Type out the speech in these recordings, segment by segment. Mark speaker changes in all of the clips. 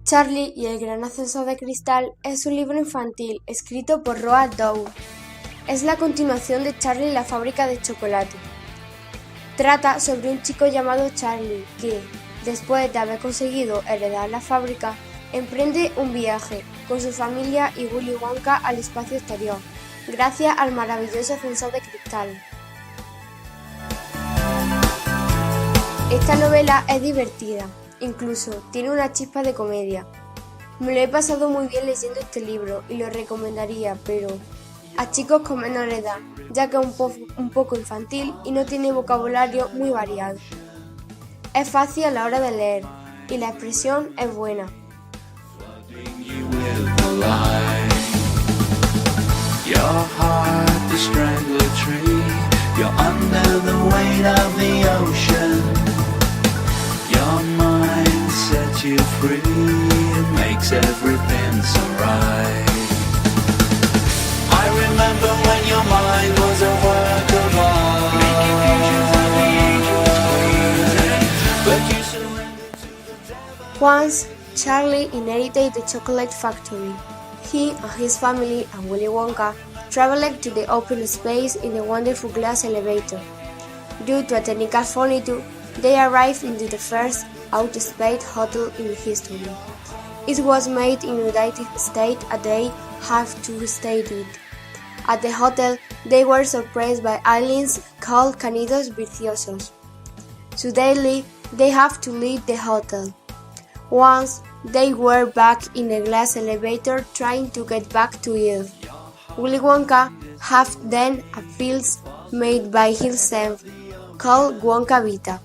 Speaker 1: Charlie y el gran ascensor de cristal es un libro infantil escrito por Roald Dahl. Es la continuación de Charlie y la fábrica de chocolate. Trata sobre un chico llamado Charlie que, después de haber conseguido heredar la fábrica, emprende un viaje con su familia y Willy Wonka al espacio exterior, gracias al maravilloso ascensor de cristal. Esta novela es divertida, incluso tiene una chispa de comedia. Me lo he pasado muy bien leyendo este libro y lo recomendaría, pero a chicos con menor edad, ya que es un poco infantil y no tiene vocabulario muy variado. Es fácil a la hora de leer y la expresión es buena.
Speaker 2: You free, it makes everything so right. I remember when your mind was a work of art, making fusions at the age of 20, but you surrendered to the devil.
Speaker 1: Once, Charlie inherited the chocolate factory. He and his family and Willy Wonka traveled to the open space in a wonderful glass elevator. Due to a technical failure, they arrived into the first out-of-space hotel in history. It was made in the United States and they have to stay it. At the hotel, they were surprised by aliens called Canidos Viciosos. So daily, they have to leave the hotel. Once, they were back in a glass elevator trying to get back to Earth. Willy Wonka have then a pills made by himself called Wonka Vita,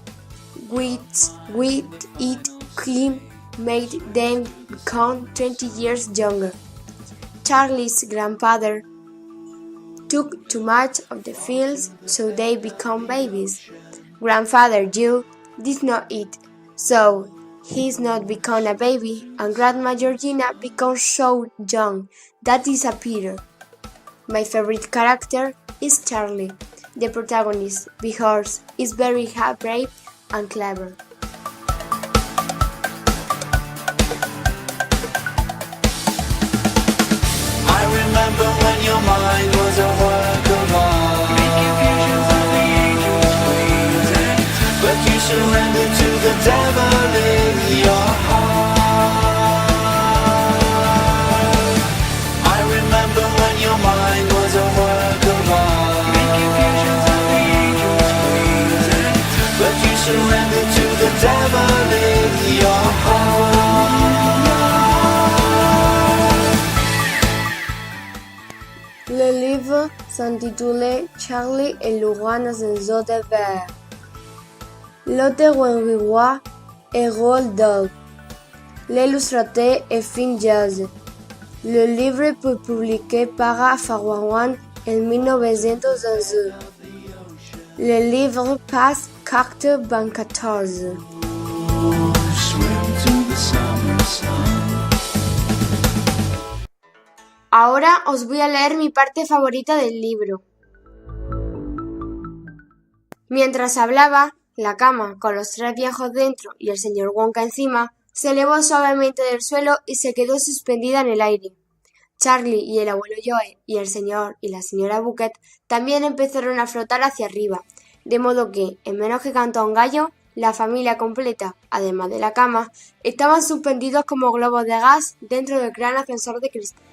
Speaker 1: which with it he made them become 20 years younger. Charlie's grandfather took too much of the pills, so they become babies. Grandfather Joe did not eat, so he's not become a baby, and Grandma Georgina becomes so young that disappeared. My favorite character is Charlie, the protagonist, because he's very brave and clever.
Speaker 2: I remember when your mind was a work of art, making fusions at the age of 20, but you surrendered to the devil in your heart. I remember when your mind was a work of art, making fusions at the age of 20, but you surrendered to the devil in your heart.
Speaker 1: Le livre s'intitulait Charlie et le grand ascenseur de verre. L'auteur Henry Roy et Roald Dahl. L'illustrateur est Finn Jazz. Le livre fut publié par Farwell en 1911. Le livre passe carte 2014. Ahora os voy a leer mi parte favorita del libro. Mientras hablaba, la cama, con los tres viejos dentro y el señor Wonka encima, se elevó suavemente del suelo y se quedó suspendida en el aire. Charlie y el abuelo Joe y el señor y la señora Bucket también empezaron a flotar hacia arriba, de modo que, en menos que cantó un gallo, la familia completa, además de la cama, estaban suspendidos como globos de gas dentro del gran ascensor de cristal.